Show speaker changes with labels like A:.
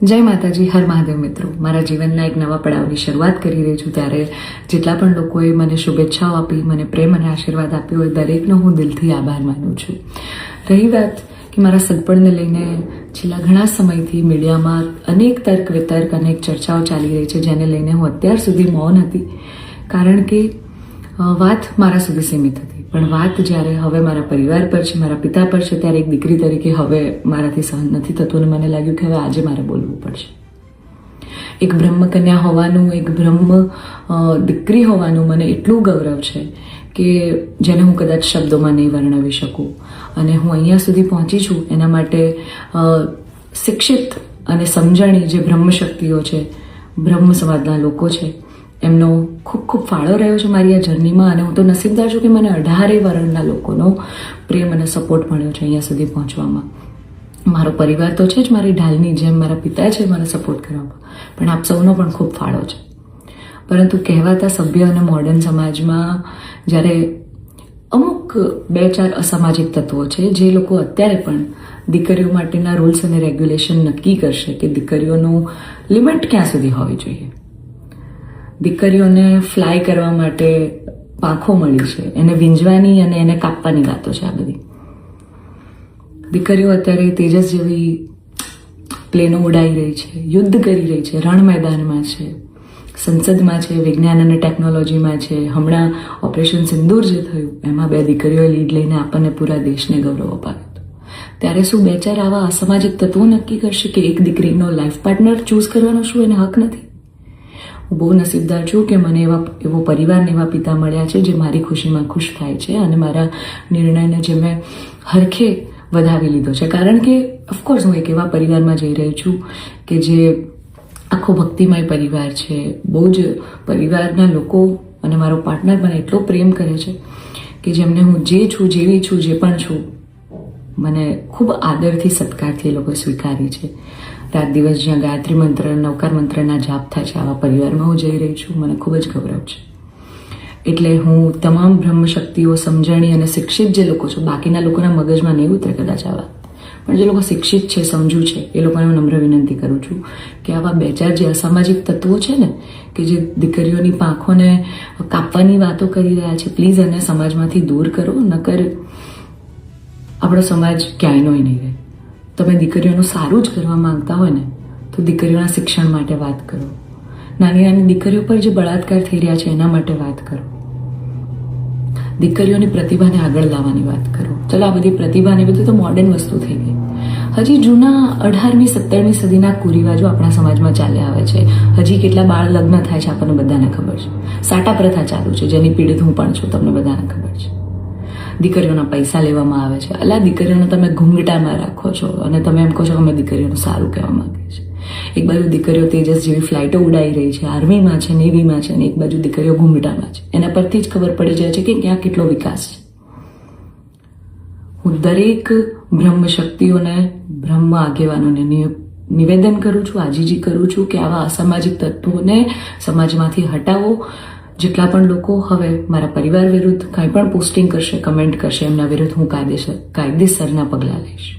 A: જય માતાજી, હર મહાદેવ મિત્રો. મારા જીવનના એક નવા પડાવની શરૂઆત કરી રહી છું ત્યારે જેટલા પણ લોકોએ મને શુભેચ્છાઓ આપી, મને પ્રેમ અને આશીર્વાદ આપ્યો હોય દરેકનો હું દિલથી આભાર માનું છું. રહી વાત કે મારા સગપણને લઈને છેલ્લા ઘણા સમયથી મીડિયામાં અનેક તર્ક વિતર્ક, અનેક ચર્ચાઓ ચાલી રહી છે, જેને લઈને હું અત્યાર સુધી મૌન હતી, કારણ કે વાત મારા સુધી સીમિત હતી. પણ વાત જ્યારે હવે મારા પરિવાર પર છે, મારા પિતા પર છે, ત્યારે એક દીકરી તરીકે હવે મારાથી સહન નથી થતું અને મને લાગ્યું કે હવે આજે મારે બોલવું પડશે. એક બ્રહ્મકન્યા હોવાનું, એક બ્રહ્મ દીકરી હોવાનું મને એટલું ગૌરવ છે કે જેને હું કદાચ શબ્દોમાં નહીં વર્ણવી શકું. અને હું અહીંયા સુધી પહોંચી છું એના માટે શિક્ષિત અને સમજણી જે બ્રહ્મશક્તિઓ છે, બ્રહ્મ સમાજના લોકો છે, એમનો ખૂબ ખૂબ ફાળો રહ્યો છે મારી આ જર્નીમાં. અને હું તો નસીબદાર છું કે મને 18 વર્ણના લોકોનો પ્રેમ અને સપોર્ટ મળ્યો છે અહીંયા સુધી પહોંચવામાં. મારો પરિવાર તો છે જ, મારી ઢાલની જેમ મારા પિતા છે મને સપોર્ટ કરવામાં, પણ આપ સૌનો પણ ખૂબ ફાળો છે. પરંતુ કહેવાતા સભ્ય અને મોડર્ન સમાજમાં જ્યારે અમુક 2-4 અસામાજિક તત્વો છે જે લોકો અત્યારે પણ દીકરીઓ માટેના રૂલ્સ અને રેગ્યુલેશન નક્કી કરશે કે દીકરીઓનું લિમિટ ક્યાં સુધી હોવી જોઈએ, દીકરીઓને ફ્લાય કરવા માટે પાંખો મળી છે, એને વીંજવાની અને એને કાપવાની વાતો છે. આ બધી દીકરીઓ અત્યારે તેજસ જેવી પ્લેનો ઉડાઈ રહી છે, યુદ્ધ કરી રહી છે, રણ મેદાનમાં છે, સંસદમાં છે, વિજ્ઞાન અને ટેકનોલોજીમાં છે. હમણાં ઓપરેશન સિંદૂર જે થયું એમાં 2 દીકરીઓએ લીડ લઈને આપણને પૂરા દેશને ગૌરવ અપાવ્યું હતું. ત્યારે શું 2-4 આવા અસામાજિક તત્વો નક્કી કરશે કે એક દીકરીનો લાઈફ પાર્ટનર ચૂઝ કરવાનો શું એને હક નથી? હું બહુ નસીબદાર છું કે મને એવો પરિવારને, એવા પિતા મળ્યા છે જે મારી ખુશીમાં ખુશ થાય છે અને મારા નિર્ણયને જે મેં હરખે વધાવી લીધો છે. કારણ કે ઓફકોર્સ હું એક એવા પરિવારમાં જઈ રહી છું કે જે આખો ભક્તિમય પરિવાર છે. બહુ જ પરિવારના લોકો અને મારો પાર્ટનર મને એટલો પ્રેમ કરે છે કે જેમને હું જે છું, જેવી છું, જે પણ છું, મને ખૂબ આદરથી, સત્કારથી એ લોકો સ્વીકારી છે. રાત દિવસ જ્યાં ગાયત્રી મંત્ર, નવકાર મંત્રના જાપ થાય છે, આવા પરિવારમાં હું જઈ રહી છું. મને ખૂબ જ ગૌરવ છે. એટલે હું તમામ બ્રહ્મશક્તિઓ, સમજણી અને શિક્ષિત જે લોકો છે, બાકીના લોકોના મગજમાં નહીં ઉતરે કદાચ આ વાત, પણ જે લોકો શિક્ષિત છે, સમજુ છે, એ લોકોને હું નમ્ર વિનંતી કરું છું કે આવા 2-4 જે અસામાજિક તત્વો છે ને, કે જે દીકરીઓની પાંખોને કાપવાની વાતો કરી રહ્યા છે, પ્લીઝ એને સમાજમાંથી દૂર કરો, નકર આપણો સમાજ ક્યાંયનો નહીં રહે. તમે દીકરીઓનું સારું જ કરવા માંગતા હોય ને તો દીકરીઓના શિક્ષણ માટે વાત કરો. નાની નાની દીકરીઓ પર જે બળાત્કાર થઈ રહ્યા છે એના માટે વાત કરો. દીકરીઓની પ્રતિભાને આગળ લાવવાની વાત કરો. ચલો, આ બધી પ્રતિભાને બધું તો મોડર્ન વસ્તુ થઈ ગઈ. હજી જૂના 18મી 17મી સદીના કુરિવાજો આપણા સમાજમાં ચાલ્યા આવે છે. હજી કેટલા બાળ લગ્ન થાય છે આપણને બધાને ખબર છે. સાટા પ્રથા ચાલુ છે જેની પીડિત હું પણ છું, તમને બધાને ખબર છે. દીકરીઓના પૈસા લેવામાં આવે છે. અલા, દીકરીઓને તમે ઘૂંઘટામાં રાખો છો અને તમે એમ કહો છો કે અમે દીકરીઓનું સારું કહેવા માંગે છે. એક બાજુ દીકરીઓ તેજસ જેવી ફ્લાઇટો ઉડાઈ રહી છે, આર્મીમાં છે, નેવીમાં છે, અને એક બાજુ દીકરીઓ ઘૂંઘટામાં છે. એના પરથી જ ખબર પડી જાય છે કે ક્યાં કેટલો વિકાસ છે. હું દરેક બ્રહ્મ શક્તિઓને, બ્રહ્મ આગેવાનોને નિવેદન કરું છું, આજીજી કરું છું કે આવા અસામાજિક તત્વોને સમાજમાંથી હટાવો. જેટલા પણ લોકો હવે મારા પરિવાર વિરુદ્ધ કંઈ પણ પોસ્ટિંગ કરશે, કમેન્ટ કરશે, એમના વિરુદ્ધ હું કાયદેસરના પગલાં લઈશ.